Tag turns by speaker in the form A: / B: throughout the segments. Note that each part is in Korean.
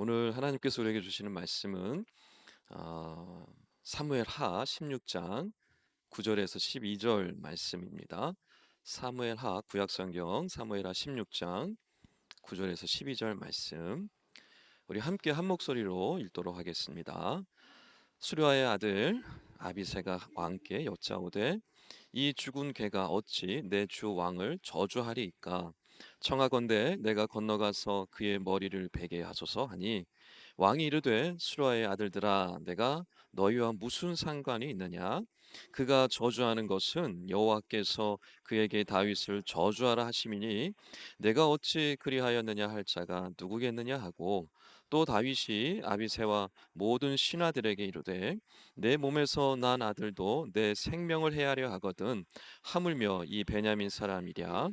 A: 오늘 하나님께서 우리에게 주시는 말씀은 사무엘하 16장 9절에서 12절 말씀입니다. 사무엘하 구약성경 사무엘하 16장 9절에서 12절 말씀, 우리 함께 한 목소리로 읽도록 하겠습니다. 수르아의 아들 아비새가 왕께 여짜오되 이 죽은 개가 어찌 내 주 왕을 저주하리이까? 청하건대 내가 건너가서 그의 머리를 베게 하소서 하니, 왕이 이르되 수르아의 아들들아, 내가 너희와 무슨 상관이 있느냐? 그가 저주하는 것은 여호와께서 그에게 다윗을 저주하라 하심이니 내가 어찌 그리하였느냐 할 자가 누구겠느냐 하고, 또 다윗이 아비새와 모든 신하들에게 이르되 내 몸에서 난 아들도 내 생명을 해하려 하거든 하물며 이 베냐민 사람이랴.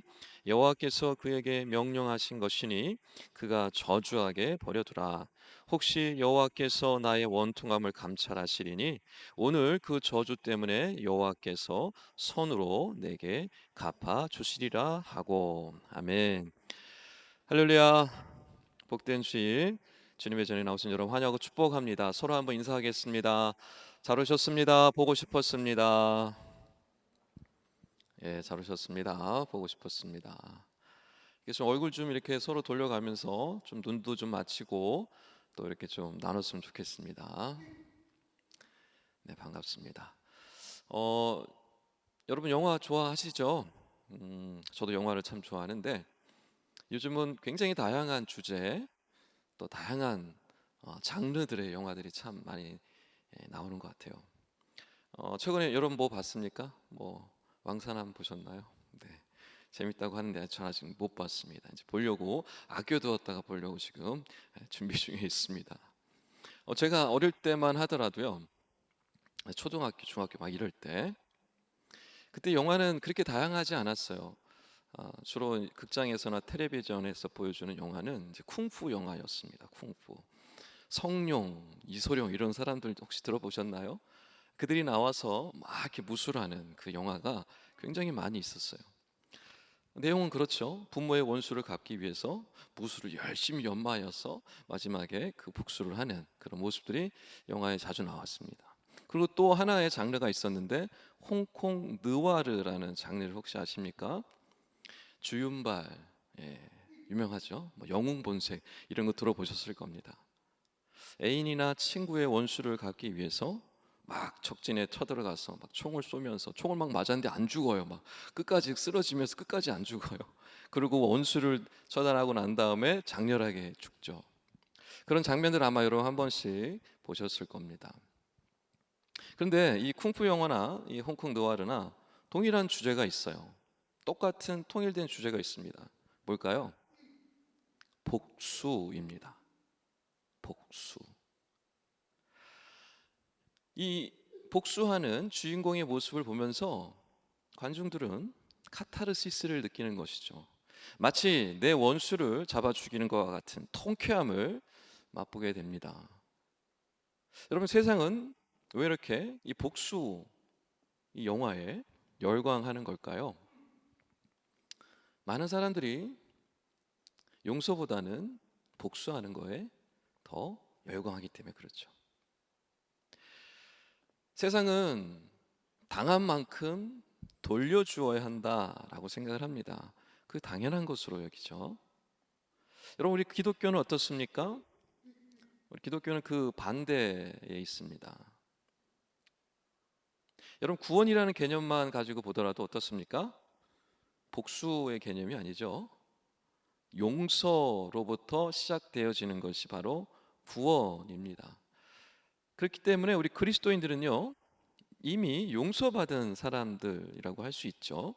A: 여호와께서 그에게 명령하신 것이니 그가 저주하게 버려두라. 혹시 여호와께서 나의 원통함을 감찰하시리니 오늘 그 저주 때문에 여호와께서 손으로 내게 갚아 주시리라 하고. 아멘. 할렐루야. 복된 주일, 주님의 전에 나오신 여러분 환영하고 축복합니다. 서로 한번 인사하겠습니다. 잘 오셨습니다. 보고 싶었습니다. 예, 잘 오셨습니다. 보고 싶었습니다. 그래서 얼굴 좀 이렇게 서로 돌려가면서 좀 눈도 좀 맞추고 또 이렇게 좀 나눴으면 좋겠습니다. 네, 반갑습니다. 어, 여러분 영화 좋아하시죠? 저도 영화를 참 좋아하는데 요즘은 굉장히 다양한 주제, 또 다양한 장르들의 영화들이 참 많이 나오는 것 같아요. 최근에 여러분 뭐 봤습니까? 뭐 왕산함 보셨나요? 네, 재밌다고 하는데 저는 아직 못 봤습니다. 이제 보려고 아껴두었다가 보려고 지금 준비 중에 있습니다. 제가 어릴 때만 하더라도요, 초등학교, 중학교 막 이럴 때 그때 영화는 그렇게 다양하지 않았어요. 주로 극장에서나 텔레비전에서 보여주는 영화는 이제 쿵푸 영화였습니다. 쿵푸. 성룡, 이소룡 이런 사람들 혹시 들어보셨나요? 그들이 나와서 막 이렇게 무술하는 그 영화가 굉장히 많이 있었어요. 내용은 그렇죠. 부모의 원수를 갚기 위해서 무술을 열심히 연마하여서 마지막에 그 복수를 하는 그런 모습들이 영화에 자주 나왔습니다. 그리고 또 하나의 장르가 있었는데 홍콩 느와르라는 장르를 혹시 아십니까? 주윤발, 예, 유명하죠. 뭐 영웅 본색 이런 거 들어보셨을 겁니다. 애인이나 친구의 원수를 갚기 위해서 막 적진에 쳐들어가서 막 총을 쏘면서 총을 막 맞았는데 안 죽어요. 막 끝까지 쓰러지면서 끝까지 안 죽어요. 그리고 원수를 처단하고 난 다음에 장렬하게 죽죠. 그런 장면들 아마 여러분 한 번씩 보셨을 겁니다. 그런데 이 쿵푸 영화나 이 홍콩 느와르나 동일한 주제가 있어요. 똑같은 통일된 주제가 있습니다. 뭘까요? 복수입니다. 복수. 이 복수하는 주인공의 모습을 보면서 관중들은 카타르시스를 느끼는 것이죠. 마치 내 원수를 잡아 죽이는 것과 같은 통쾌함을 맛보게 됩니다. 여러분, 세상은 왜 이렇게 이 복수 이 영화에 열광하는 걸까요? 많은 사람들이 용서보다는 복수하는 거에 더 열광하기 때문에 그렇죠. 세상은 당한 만큼 돌려주어야 한다라고 생각을 합니다. 그 당연한 것으로 여기죠. 여러분, 우리 기독교는 어떻습니까? 우리 기독교는 그 반대에 있습니다. 여러분, 구원이라는 개념만 가지고 보더라도 어떻습니까? 복수의 개념이 아니죠. 용서로부터 시작되어지는 것이 바로 구원입니다. 그렇기 때문에 우리 그리스도인들은요, 이미 용서받은 사람들이라고 할 수 있죠.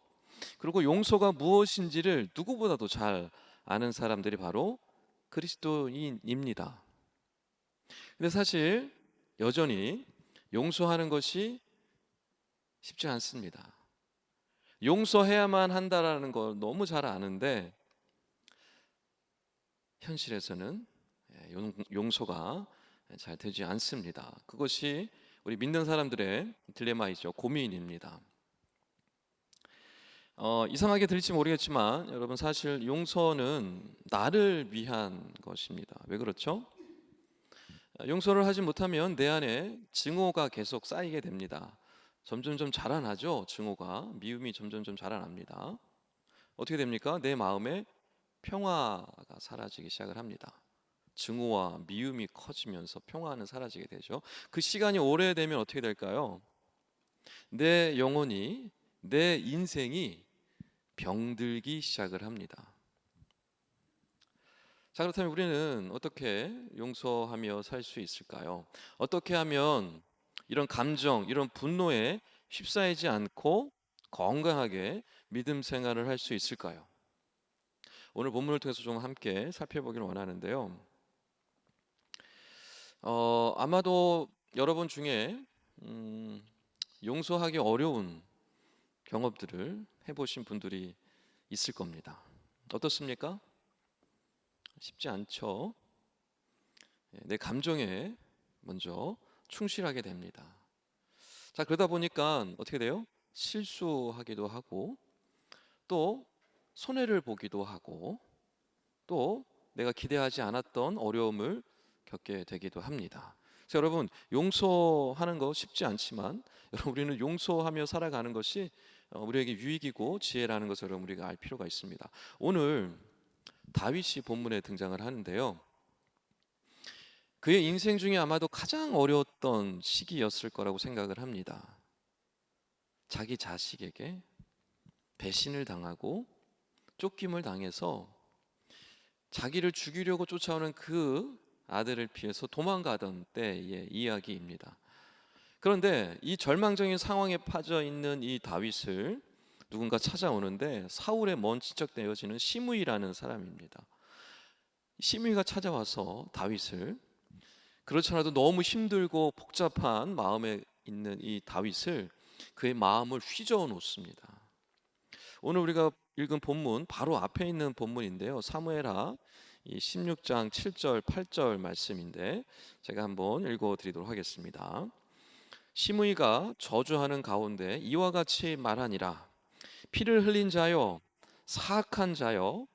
A: 그리고 용서가 무엇인지를 누구보다도 잘 아는 사람들이 바로 그리스도인입니다. 근데 사실 여전히 용서하는 것이 쉽지 않습니다. 용서해야만 한다라는 걸 너무 잘 아는데 현실에서는 용서가 잘 되지 않습니다. 그것이 우리 믿는 사람들의 딜레마이죠. 고민입니다. 이상하게 들릴지 모르겠지만 여러분, 사실 용서는 나를 위한 것입니다. 왜 그렇죠? 용서를 하지 못하면 내 안에 증오가 계속 쌓이게 됩니다. 점점점 자라나죠. 증오가, 미움이 점점점 자라납니다. 어떻게 됩니까? 내 마음에 평화가 사라지기 시작을 합니다. 증오와 미움이 커지면서 평화는 사라지게 되죠. 그 시간이 오래되면 어떻게 될까요? 내 영혼이, 내 인생이 병들기 시작을 합니다. 자, 그렇다면 우리는 어떻게 용서하며 살 수 있을까요? 어떻게 하면 이런 감정, 이런 분노에 휩싸이지 않고 건강하게 믿음 생활을 할 수 있을까요? 오늘 본문을 통해서 좀 함께 살펴보기를 원하는데요. 아마도 여러분 중에 용서하기 어려운 경험들을 해보신 분들이 있을 겁니다. 어떻습니까? 쉽지 않죠. 내 감정에 먼저 충실하게 됩니다. 자, 그러다 보니까 어떻게 돼요? 실수하기도 하고, 또 손해를 보기도 하고, 또 내가 기대하지 않았던 어려움을 겪게 되기도 합니다. 그래서 여러분, 용서하는 거 쉽지 않지만 여러분, 우리는 용서하며 살아가는 것이 우리에게 유익이고 지혜라는 것을 여러분, 우리가 알 필요가 있습니다. 오늘 다윗이 본문에 등장을 하는데요. 그의 인생 중에 아마도 가장 어려웠던 시기였을 거라고 생각을 합니다. 자기 자식에게 배신을 당하고 쫓김을 당해서 자기를 죽이려고 쫓아오는 그 아들을 피해서 도망가던 때의 이야기입니다. 그런데 이 절망적인 상황에 빠져 있는 이 다윗을 누군가 찾아오는데 사울의 먼 친척 되어지는 시므이라는 사람입니다. 시므이가 찾아와서 다윗을, 그렇지 않아도 너무 힘들고 복잡한 마음에 있는 이 다윗을, 그의 마음을 휘저어 놓습니다. 오늘 우리가 읽은 본문 바로 앞에 있는 본문인데요. 사무엘하 16장 7절 8절 말씀인데 제가 한번 읽어 드리도록 하겠습니다. 시므이가 저주하는 가운데 이와 같이 말하니라. 피를 흘린 자여, 사악한 자여,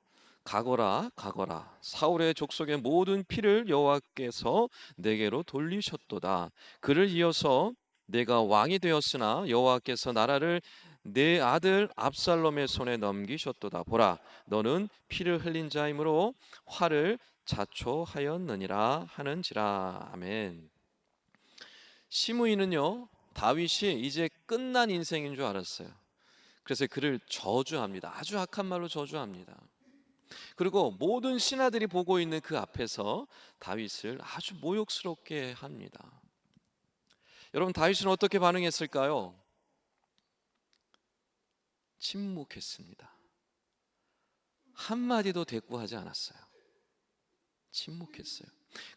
A: 가거라 가거라. 사울의 족속의 모든 피를 여호와께서 내게로 돌리셨도다. 그를 이어서 내가 왕이 되었으나 여호와께서 나라를 내 아들 압살롬의 손에 넘기셨도다. 보라, 너는 피를 흘린 자이므로 화를 자초하였느니라 하는지라. 아멘. 시므이는요, 다윗이 이제 끝난 인생인 줄 알았어요. 그래서 그를 저주합니다. 아주 악한 말로 저주합니다. 그리고 모든 신하들이 보고 있는 그 앞에서 다윗을 아주 모욕스럽게 합니다. 여러분, 다윗은 어떻게 반응했을까요? 침묵했습니다. 한마디도 대꾸하지 않았어요. 침묵했어요.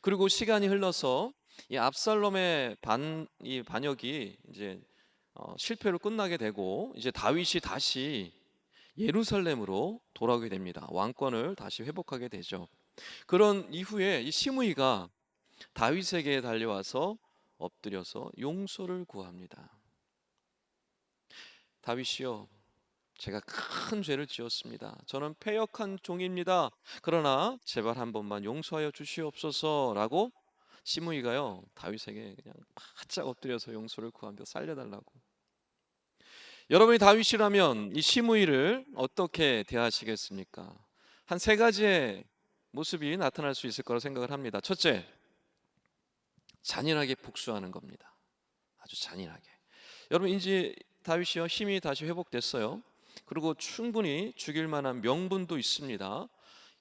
A: 그리고 시간이 흘러서 이 압살롬의 이 반역이 이제 실패로 끝나게 되고, 이제 다윗이 다시 예루살렘으로 돌아오게 됩니다. 왕권을 다시 회복하게 되죠. 그런 이후에 이 시므이가 다윗에게 달려와서 엎드려서 용서를 구합니다. 다윗이요, 제가 큰 죄를 지었습니다. 저는 패역한 종입니다. 그러나 제발 한 번만 용서하여 주시옵소서라고 시므이가요, 다윗에게 그냥 바짝 엎드려서 용서를 구합니다. 살려달라고. 여러분이 다윗이라면 이 시므이를 어떻게 대하시겠습니까? 한 세 가지의 모습이 나타날 수 있을 거라 생각을 합니다. 첫째, 잔인하게 복수하는 겁니다. 아주 잔인하게. 여러분, 이제 다윗이요, 힘이 다시 회복됐어요. 그리고 충분히 죽일 만한 명분도 있습니다.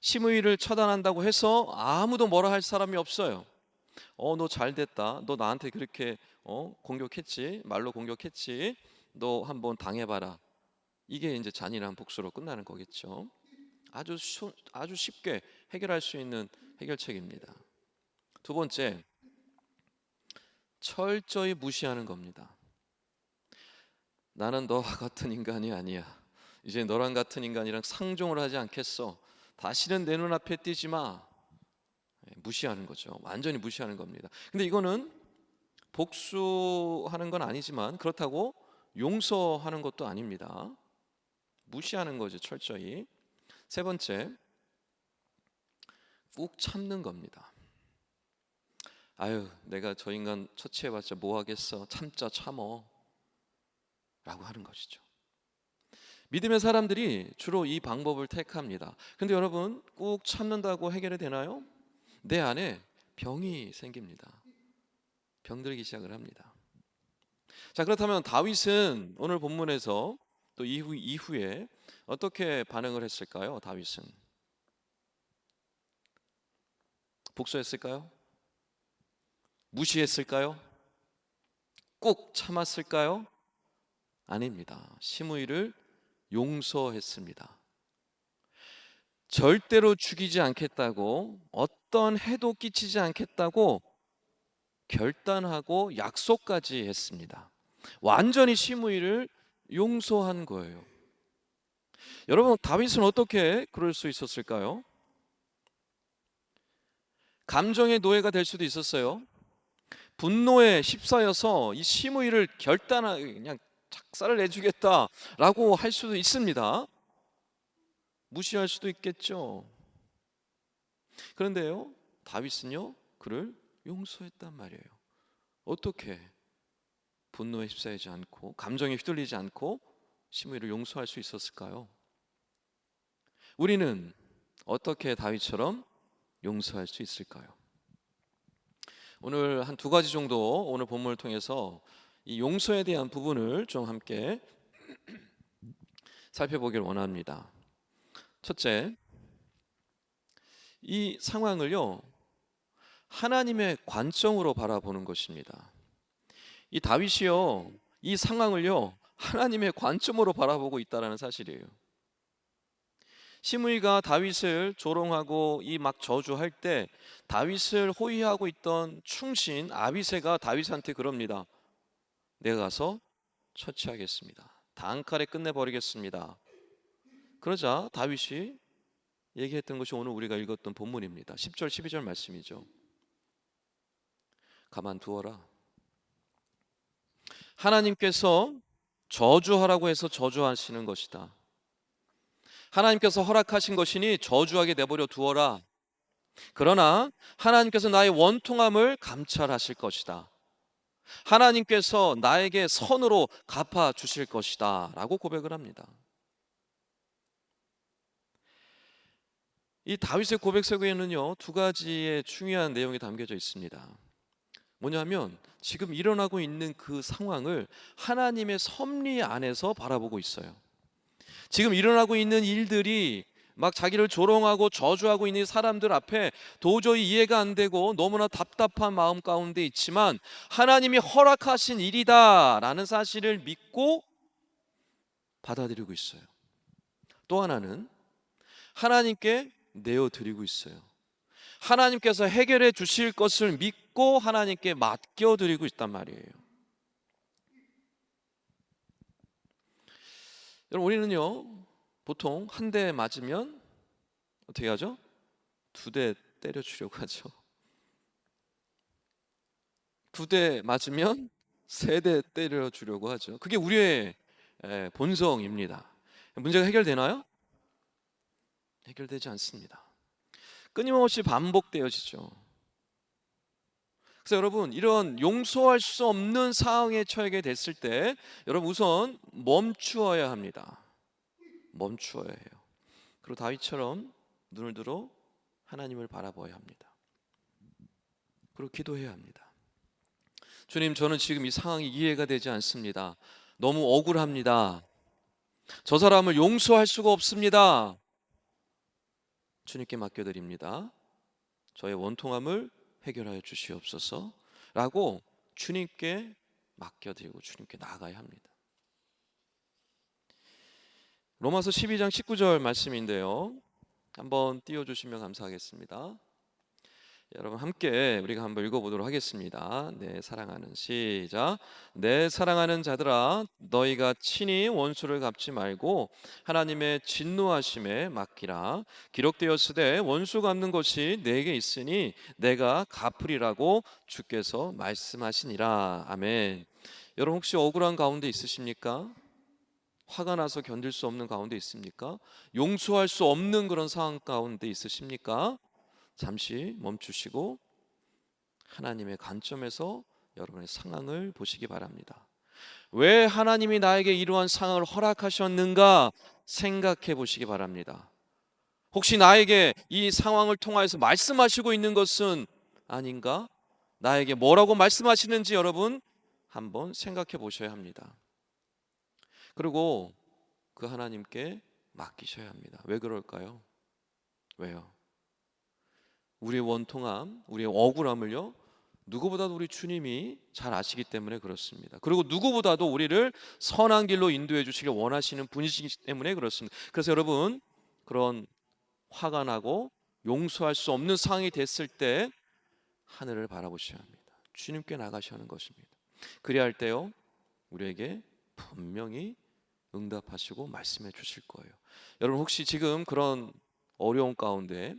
A: 시므이를 처단한다고 해서 아무도 뭐라 할 사람이 없어요. 너 잘됐다. 너 나한테 그렇게 공격했지, 말로 공격했지. 너 한번 당해봐라. 이게 이제 잔인한 복수로 끝나는 거겠죠. 아주 쉽게 해결할 수 있는 해결책입니다. 두 번째, 철저히 무시하는 겁니다. 나는 너와 같은 인간이 아니야. 이제 너랑 같은 인간이랑 상종을 하지 않겠어. 다시는 내 눈앞에 띄지 마. 무시하는 거죠. 완전히 무시하는 겁니다. 근데 이거는 복수하는 건 아니지만 그렇다고 용서하는 것도 아닙니다. 무시하는 거죠, 철저히. 세 번째, 꾹 참는 겁니다. 아유, 내가 저 인간 처치해봤자 뭐 하겠어, 참자 참어 라고 하는 것이죠. 믿음의 사람들이 주로 이 방법을 택합니다. 근데 여러분, 꾹 참는다고 해결이 되나요? 내 안에 병이 생깁니다. 병들기 시작을 합니다. 자, 그렇다면 다윗은 오늘 본문에서 또 이후에 어떻게 반응을 했을까요? 다윗은 복수했을까요? 무시했을까요? 꾹 참았을까요? 아닙니다. 시므이를 용서했습니다. 절대로 죽이지 않겠다고, 어떤 해도 끼치지 않겠다고 결단하고 약속까지 했습니다. 완전히 시므이를 용서한 거예요. 여러분, 다윗은 어떻게 그럴 수 있었을까요? 감정의 노예가 될 수도 있었어요. 분노에 휩싸여서 이 시므이를 그냥 작사를 내주겠다라고 할 수도 있습니다. 무시할 수도 있겠죠. 그런데요, 다윗은요, 그를 용서했단 말이에요. 어떻게 분노에 휩싸이지 않고 감정에 휘둘리지 않고 시므이를 용서할 수 있었을까요? 우리는 어떻게 다윗처럼 용서할 수 있을까요? 오늘 한 두 가지 정도 오늘 본문을 통해서 이 용서에 대한 부분을 좀 함께 살펴보길 원합니다. 첫째, 이 상황을요, 하나님의 관점으로 바라보는 것입니다. 이 다윗이요, 이 상황을요, 하나님의 관점으로 바라보고 있다는 사실이에요. 시므이가 다윗을 조롱하고 이 막 저주할 때 다윗을 호위하고 있던 충신 아비새가 다윗한테 그럽니다. 내가 가서 처치하겠습니다. 단칼에 끝내버리겠습니다. 그러자 다윗이 얘기했던 것이 오늘 우리가 읽었던 본문입니다. 10절 12절 말씀이죠. 가만두어라. 하나님께서 저주하라고 해서 저주하시는 것이다. 하나님께서 허락하신 것이니 저주하게 내버려 두어라. 그러나 하나님께서 나의 원통함을 감찰하실 것이다. 하나님께서 나에게 선으로 갚아 주실 것이다 라고 고백을 합니다. 이 다윗의 고백 속에는요, 두 가지의 중요한 내용이 담겨져 있습니다. 뭐냐면 지금 일어나고 있는 그 상황을 하나님의 섭리 안에서 바라보고 있어요. 지금 일어나고 있는 일들이 막 자기를 조롱하고 저주하고 있는 사람들 앞에 도저히 이해가 안 되고 너무나 답답한 마음 가운데 있지만 하나님이 허락하신 일이다라는 사실을 믿고 받아들이고 있어요. 또 하나는 하나님께 내어드리고 있어요. 하나님께서 해결해 주실 것을 믿고 하나님께 맡겨드리고 있단 말이에요. 여러분, 우리는요 보통 한 대 맞으면 어떻게 하죠? 두 대 때려주려고 하죠. 두 대 맞으면 세 대 때려주려고 하죠. 그게 우리의 본성입니다. 문제가 해결되나요? 해결되지 않습니다. 끊임없이 반복되어지죠. 그래서 여러분, 이런 용서할 수 없는 상황에 처하게 됐을 때 여러분 우선 멈추어야 합니다. 멈추어야 해요. 그리고 다윗처럼 눈을 들어 하나님을 바라봐야 합니다. 그리고 기도해야 합니다. 주님, 저는 지금 이 상황이 이해가 되지 않습니다. 너무 억울합니다. 저 사람을 용서할 수가 없습니다. 주님께 맡겨드립니다. 저의 원통함을 해결하여 주시옵소서 라고 주님께 맡겨드리고 주님께 나아가야 합니다. 로마서 12장 19절 말씀인데요, 한번 띄워주시면 감사하겠습니다. 여러분 함께 우리가 한번 읽어보도록 하겠습니다. 네, 사랑하는 시작. 네, 사랑하는 자들아, 너희가 친히 원수를 갚지 말고 하나님의 진노하심에 맡기라. 기록되었으되 원수 갚는 것이 내게 있으니 내가 갚으리라고 주께서 말씀하시니라. 아멘. 여러분 혹시 억울한 가운데 있으십니까? 화가 나서 견딜 수 없는 가운데 있습니까? 용서할 수 없는 그런 상황 가운데 있으십니까? 잠시 멈추시고 하나님의 관점에서 여러분의 상황을 보시기 바랍니다. 왜 하나님이 나에게 이러한 상황을 허락하셨는가 생각해 보시기 바랍니다. 혹시 나에게 이 상황을 통하여서 말씀하시고 있는 것은 아닌가? 나에게 뭐라고 말씀하시는지 여러분 한번 생각해 보셔야 합니다. 그리고 그 하나님께 맡기셔야 합니다. 왜 그럴까요? 왜요? 우리의 원통함, 우리의 억울함을요, 누구보다도 우리 주님이 잘 아시기 때문에 그렇습니다. 그리고 누구보다도 우리를 선한 길로 인도해 주시길 원하시는 분이시기 때문에 그렇습니다. 그래서 여러분, 그런 화가 나고 용서할 수 없는 상황이 됐을 때 하늘을 바라보셔야 합니다. 주님께 나가셔야 하는 것입니다. 그리할 때요, 우리에게 분명히 응답하시고 말씀해 주실 거예요. 여러분, 혹시 지금 그런 어려운 가운데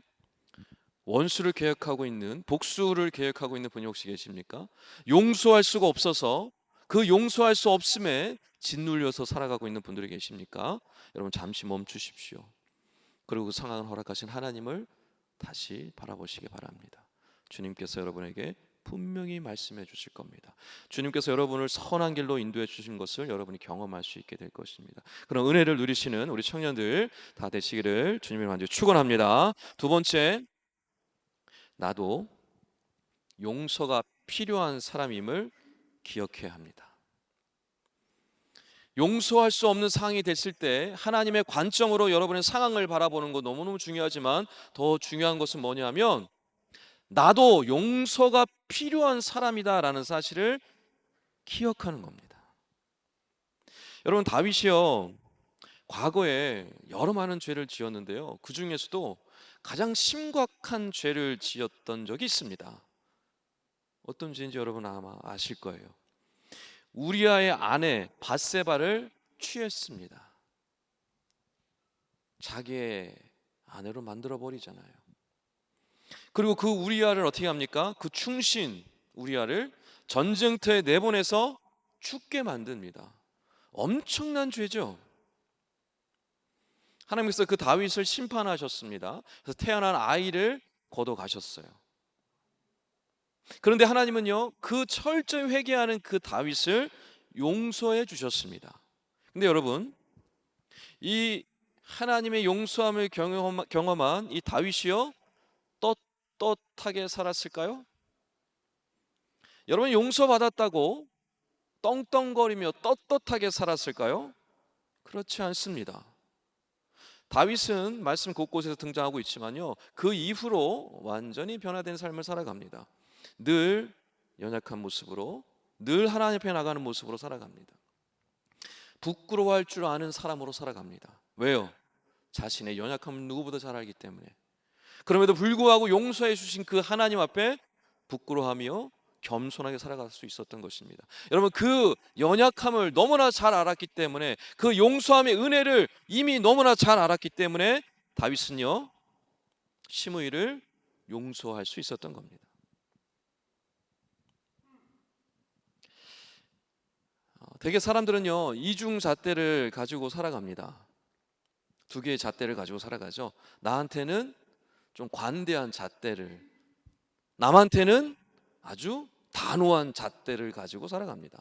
A: 원수를 계획하고 있는, 복수를 계획하고 있는 분이 혹시 계십니까? 용서할 수가 없어서 그 용서할 수 없음에 짓눌려서 살아가고 있는 분들이 계십니까? 여러분, 잠시 멈추십시오. 그리고 그 상황을 허락하신 하나님을 다시 바라보시기 바랍니다. 주님께서 여러분에게 분명히 말씀해 주실 겁니다. 주님께서 여러분을 선한 길로 인도해 주신 것을 여러분이 경험할 수 있게 될 것입니다. 그런 은혜를 누리시는 우리 청년들 다 되시기를 주님의 이름으로 축원합니다. 두 번째, 나도 용서가 필요한 사람임을 기억해야 합니다. 용서할 수 없는 상황이 됐을 때 하나님의 관점으로 여러분의 상황을 바라보는 거 너무너무 중요하지만 더 중요한 것은 뭐냐면 나도 용서가 필요한 사람이다라는 사실을 기억하는 겁니다. 여러분, 다윗이요, 과거에 여러 많은 죄를 지었는데요, 그 중에서도 가장 심각한 죄를 지었던 적이 있습니다. 어떤 죄인지 여러분 아마 아실 거예요. 우리아의 아내 밧세바를 취했습니다. 자기의 아내로 만들어 버리잖아요. 그리고 그 우리아를 어떻게 합니까? 그 충신 우리아를 전쟁터에 내보내서 죽게 만듭니다. 엄청난 죄죠. 하나님께서 그 다윗을 심판하셨습니다. 그래서 태어난 아이를 거둬 가셨어요. 그런데 하나님은요, 그 철저히 회개하는 그 다윗을 용서해 주셨습니다. 근데 여러분, 이 하나님의 용서함을 경험한 이 다윗이요, 떳떳하게 살았을까요? 여러분, 용서받았다고 떵떵거리며 떳떳하게 살았을까요? 그렇지 않습니다. 다윗은 말씀 곳곳에서 등장하고 있지만요, 그 이후로 완전히 변화된 삶을 살아갑니다. 늘 연약한 모습으로, 늘 하나님 앞에 나가는 모습으로 살아갑니다. 부끄러워할 줄 아는 사람으로 살아갑니다. 왜요? 자신의 연약함을 누구보다 잘 알기 때문에. 그럼에도 불구하고 용서해 주신 그 하나님 앞에 부끄러워하며 겸손하게 살아갈 수 있었던 것입니다. 여러분, 그 연약함을 너무나 잘 알았기 때문에, 그 용서함의 은혜를 이미 너무나 잘 알았기 때문에 다윗은요, 시므이를 용서할 수 있었던 겁니다. 대개 사람들은요, 이중잣대를 가지고 살아갑니다. 두 개의 잣대를 가지고 살아가죠. 나한테는 좀 관대한 잣대를, 남한테는 아주 단호한 잣대를 가지고 살아갑니다.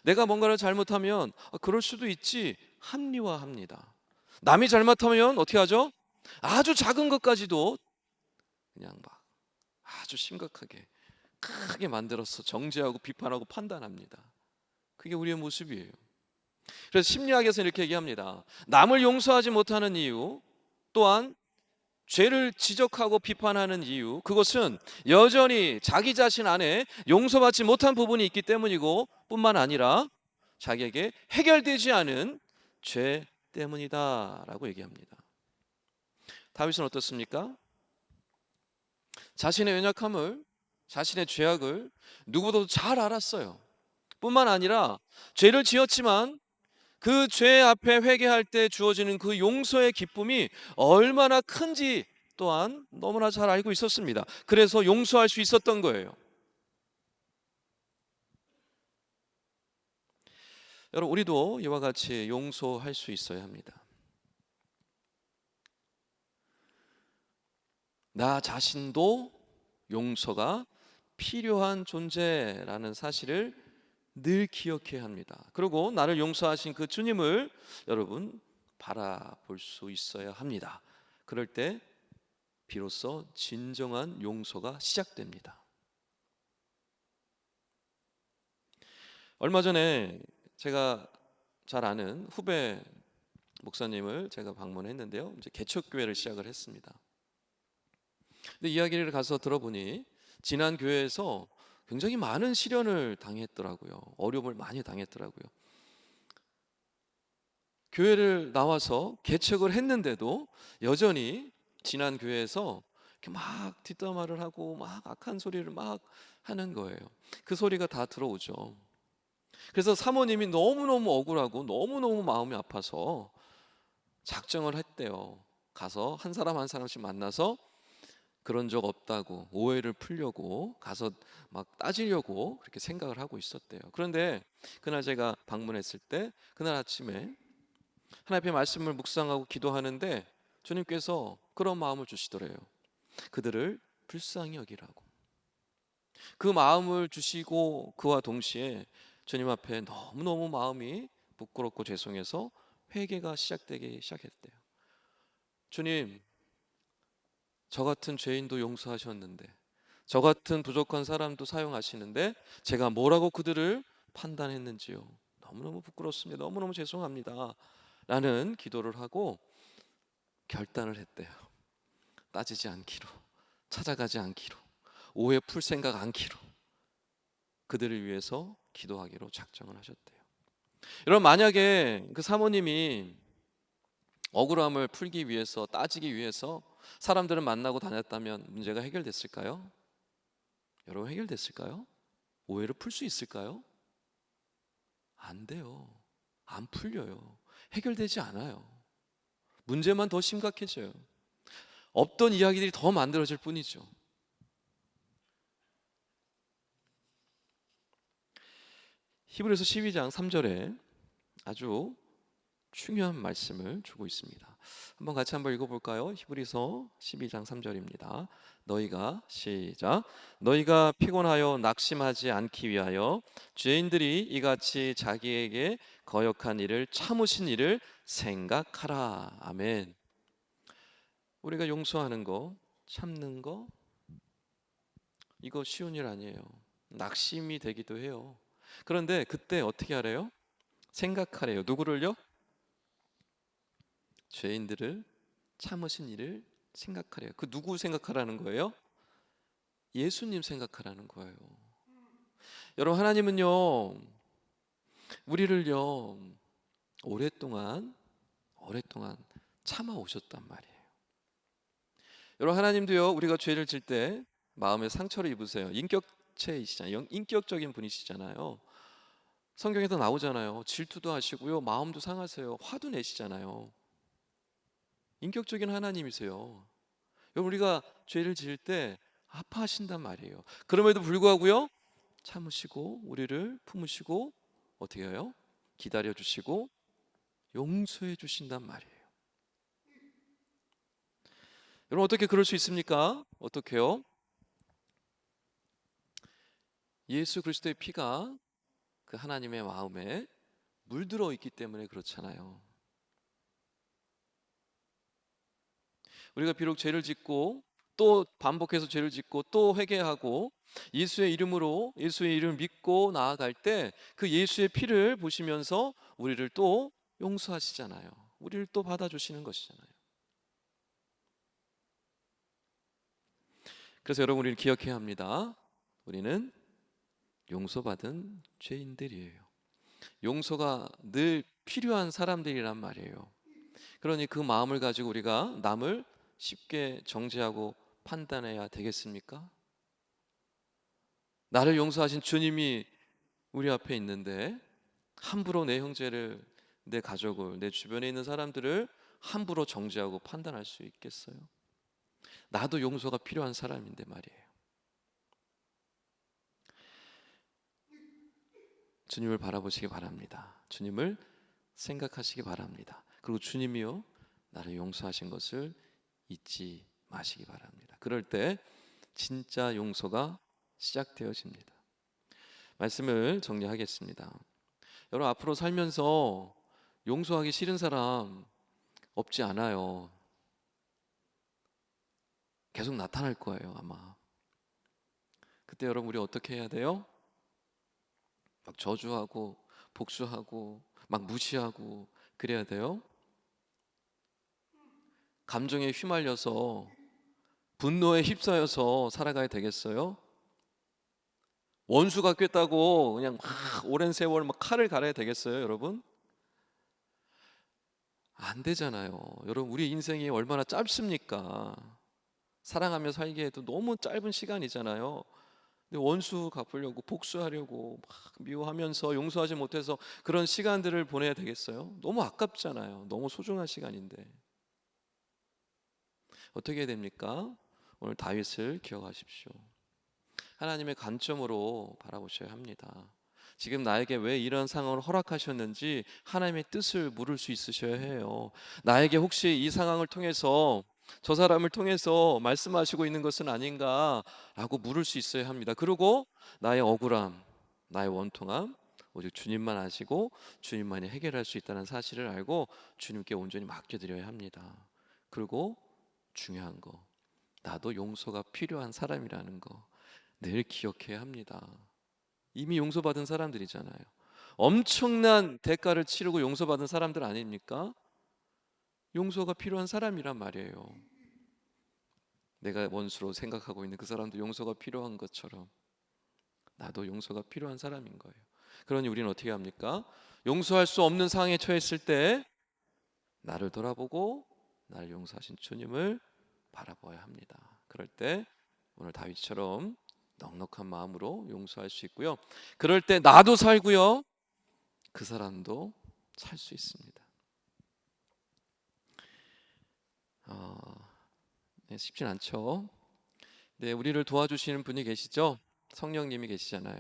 A: 내가 뭔가를 잘못하면 그럴 수도 있지 합리화합니다. 남이 잘못하면 어떻게 하죠? 아주 작은 것까지도 그냥 막 아주 심각하게 크게 만들어서 정죄하고 비판하고 판단합니다. 그게 우리의 모습이에요. 그래서 심리학에서 이렇게 얘기합니다. 남을 용서하지 못하는 이유, 또한 죄를 지적하고 비판하는 이유, 그것은 여전히 자기 자신 안에 용서받지 못한 부분이 있기 때문이고, 뿐만 아니라 자기에게 해결되지 않은 죄 때문이다라고 얘기합니다. 다윗은 어떻습니까? 자신의 연약함을, 자신의 죄악을 누구보다도 잘 알았어요. 뿐만 아니라 죄를 지었지만 그 죄 앞에 회개할 때 주어지는 그 용서의 기쁨이 얼마나 큰지 또한 너무나 잘 알고 있었습니다. 그래서 용서할 수 있었던 거예요. 여러분, 우리도 이와 같이 용서할 수 있어야 합니다. 나 자신도 용서가 필요한 존재라는 사실을 늘 기억해야 합니다. 그리고 나를 용서하신 그 주님을 여러분 바라볼 수 있어야 합니다. 그럴 때 비로소 진정한 용서가 시작됩니다. 얼마 전에 제가 잘 아는 후배 목사님을 제가 방문했는데요. 이제 개척교회를 시작을 했습니다. 근데 이야기를 가서 들어보니 지난 교회에서 굉장히 많은 시련을 당했더라고요. 어려움을 많이 당했더라고요. 교회를 나와서 개척을 했는데도 여전히 지난 교회에서 이렇게 막 뒷담화를 하고 막 악한 소리를 막 하는 거예요. 그 소리가 다 들어오죠. 그래서 사모님이 너무너무 억울하고 너무너무 마음이 아파서 작정을 했대요. 가서 한 사람 한 사람씩 만나서 그런 적 없다고 오해를 풀려고 가서 막 따지려고 그렇게 생각을 하고 있었대요. 그런데 그날 제가 방문했을 때 그날 아침에 하나님의 말씀을 묵상하고 기도하는데 주님께서 그런 마음을 주시더래요. 그들을 불쌍히 여기라고. 그 마음을 주시고 그와 동시에 주님 앞에 너무너무 마음이 부끄럽고 죄송해서 회개가 시작되기 시작했대요. 주님, 저 같은 죄인도 용서하셨는데, 저 같은 부족한 사람도 사용하시는데 제가 뭐라고 그들을 판단했는지요. 너무너무 부끄럽습니다. 너무너무 죄송합니다. 라는 기도를 하고 결단을 했대요. 따지지 않기로, 찾아가지 않기로, 오해 풀 생각 않기로 그들을 위해서 기도하기로 작정을 하셨대요. 여러분, 만약에 그 사모님이 억울함을 풀기 위해서, 따지기 위해서 사람들을 만나고 다녔다면 문제가 해결됐을까요? 여러분, 해결됐을까요? 오해를 풀 수 있을까요? 안 돼요. 안 풀려요. 해결되지 않아요. 문제만 더 심각해져요. 없던 이야기들이 더 만들어질 뿐이죠. 히브리서 12장 3절에 아주 중요한 말씀을 주고 있습니다. 한번 같이 한번 읽어볼까요? 히브리서 12장 3절입니다. 시작. 너희가 피곤하여 낙심하지 않기 위하여 죄인들이 이같이 자기에게 거역한 일을 참으신 일을 생각하라. 아멘. 우리가 용서하는 거, 참는 거, 이거 쉬운 일 아니에요. 낙심이 되기도 해요. 그런데 그때 어떻게 하래요? 생각하래요. 누구를요? 죄인들을 참으신 일을 생각하래요. 그 누구 생각하라는 거예요? 예수님 생각하라는 거예요. 여러분, 하나님은요 우리를요 오랫동안 참아 오셨단 말이에요. 여러분, 하나님도요 우리가 죄를 질 때 마음에 상처를 입으세요. 인격체이시잖아요. 인격적인 분이시잖아요. 성경에도 나오잖아요. 질투도 하시고요 마음도 상하세요. 화도 내시잖아요. 인격적인 하나님이세요. 여러분, 우리가 죄를 지을 때 아파하신단 말이에요. 그럼에도 불구하고요 참으시고 우리를 품으시고 어떻게 해요? 기다려 주시고 용서해 주신단 말이에요. 여러분, 어떻게 그럴 수 있습니까? 어떻게요? 예수 그리스도의 피가 그 하나님의 마음에 물들어 있기 때문에 그렇잖아요. 우리가 비록 죄를 짓고 또 반복해서 죄를 짓고 또 회개하고 예수의 이름으로 예수의 이름을 믿고 나아갈 때 그 예수의 피를 보시면서 우리를 또 용서하시잖아요. 우리를 또 받아주시는 것이잖아요. 그래서 여러분, 우리는 기억해야 합니다. 우리는 용서받은 죄인들이에요. 용서가 늘 필요한 사람들이란 말이에요. 그러니 그 마음을 가지고 우리가 남을 쉽게 정죄하고 판단해야 되겠습니까? 나를 용서하신 주님이 우리 앞에 있는데 함부로 내 형제를, 내 가족을, 내 주변에 있는 사람들을 함부로 정죄하고 판단할 수 있겠어요? 나도 용서가 필요한 사람인데 말이에요. 주님을 바라보시기 바랍니다. 주님을 생각하시기 바랍니다. 그리고 주님이요 나를 용서하신 것을 잊지 마시기 바랍니다. 그럴 때 진짜 용서가 시작되어집니다. 말씀을 정리하겠습니다. 여러분, 앞으로 살면서 용서하기 싫은 사람 없지 않아요. 계속 나타날 거예요, 아마. 그때 여러분, 우리 어떻게 해야 돼요? 막 저주하고 복수하고 막 무시하고 그래야 돼요? 감정에 휘말려서 분노에 휩싸여서 살아가야 되겠어요? 원수가 꿰다고 그냥 막 오랜 세월 막 칼을 갈아야 되겠어요, 여러분? 안 되잖아요. 여러분, 우리 인생이 얼마나 짧습니까? 사랑하며 살기에도 너무 짧은 시간이잖아요. 근데 원수 갚으려고 복수하려고 막 미워하면서 용서하지 못해서 그런 시간들을 보내야 되겠어요? 너무 아깝잖아요. 너무 소중한 시간인데. 어떻게 해야 됩니까? 오늘 다윗을 기억하십시오. 하나님의 관점으로 바라보셔야 합니다. 지금 나에게 왜 이런 상황을 허락하셨는지 하나님의 뜻을 물을 수 있으셔야 해요. 나에게 혹시 이 상황을 통해서 저 사람을 통해서 말씀하시고 있는 것은 아닌가라고 물을 수 있어야 합니다. 그리고 나의 억울함, 나의 원통함 오직 주님만 아시고 주님만이 해결할 수 있다는 사실을 알고 주님께 온전히 맡겨드려야 합니다. 그리고 중요한 거, 나도 용서가 필요한 사람이라는 거 늘 기억해야 합니다. 이미 용서받은 사람들이잖아요. 엄청난 대가를 치르고 용서받은 사람들 아닙니까? 용서가 필요한 사람이란 말이에요. 내가 원수로 생각하고 있는 그 사람도 용서가 필요한 것처럼 나도 용서가 필요한 사람인 거예요. 그러니 우리는 어떻게 합니까? 용서할 수 없는 상황에 처했을 때 나를 돌아보고 나를 용서하신 주님을 바라봐야 합니다. 그럴 때 오늘 다윗처럼 넉넉한 마음으로 용서할 수 있고요. 그럴 때 나도 살고요. 그 사람도 살 수 있습니다. 네, 쉽진 않죠. 네, 우리를 도와주시는 분이 계시죠? 성령님이 계시잖아요.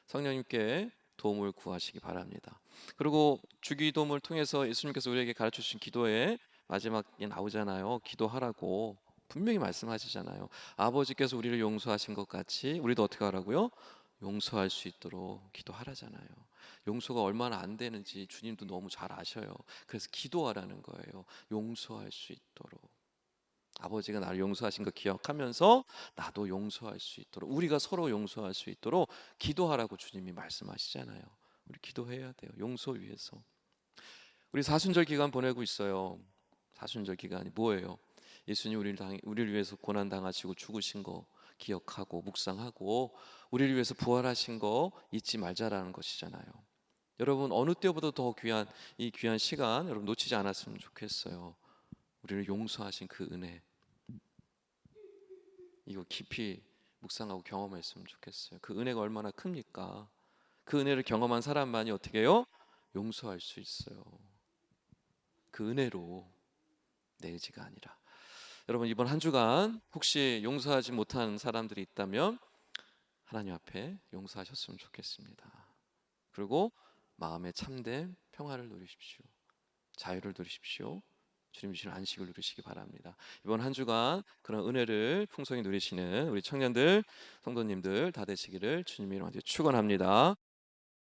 A: 성령님께 도움을 구하시기 바랍니다. 그리고 주기도문을 통해서 예수님께서 우리에게 가르쳐 주신 기도에 마지막에 나오잖아요. 기도하라고 분명히 말씀하시잖아요. 아버지께서 우리를 용서하신 것 같이 우리도 어떻게 하라고요? 용서할 수 있도록 기도하라잖아요. 용서가 얼마나 안 되는지 주님도 너무 잘 아셔요. 그래서 기도하라는 거예요. 용서할 수 있도록. 아버지가 나를 용서하신 거 기억하면서 나도 용서할 수 있도록, 우리가 서로 용서할 수 있도록 기도하라고 주님이 말씀하시잖아요. 우리 기도해야 돼요. 용서 위해서. 우리 사순절 기간 보내고 있어요. 사순절 기간이 뭐예요? 예수님 우리를 위해서 고난 당하시고 죽으신 거 기억하고 묵상하고 우리를 위해서 부활하신 거 잊지 말자라는 것이잖아요. 여러분, 어느 때보다 더 귀한 이 귀한 시간 여러분 놓치지 않았으면 좋겠어요. 우리를 용서하신 그 은혜, 이거 깊이 묵상하고 경험했으면 좋겠어요. 그 은혜가 얼마나 큽니까? 그 은혜를 경험한 사람만이 어떻게 해요? 용서할 수 있어요. 그 은혜로, 내 의지가 아니라. 여러분, 이번 한 주간 혹시 용서하지 못한 사람들이 있다면 하나님 앞에 용서하셨으면 좋겠습니다. 그리고 마음의 참된 평화를 누리십시오. 자유를 누리십시오. 주님 주시는 안식을 누리시기 바랍니다. 이번 한 주간 그런 은혜를 풍성히 누리시는 우리 청년들, 성도님들 다 되시기를 주님의 이름으로 축원합니다.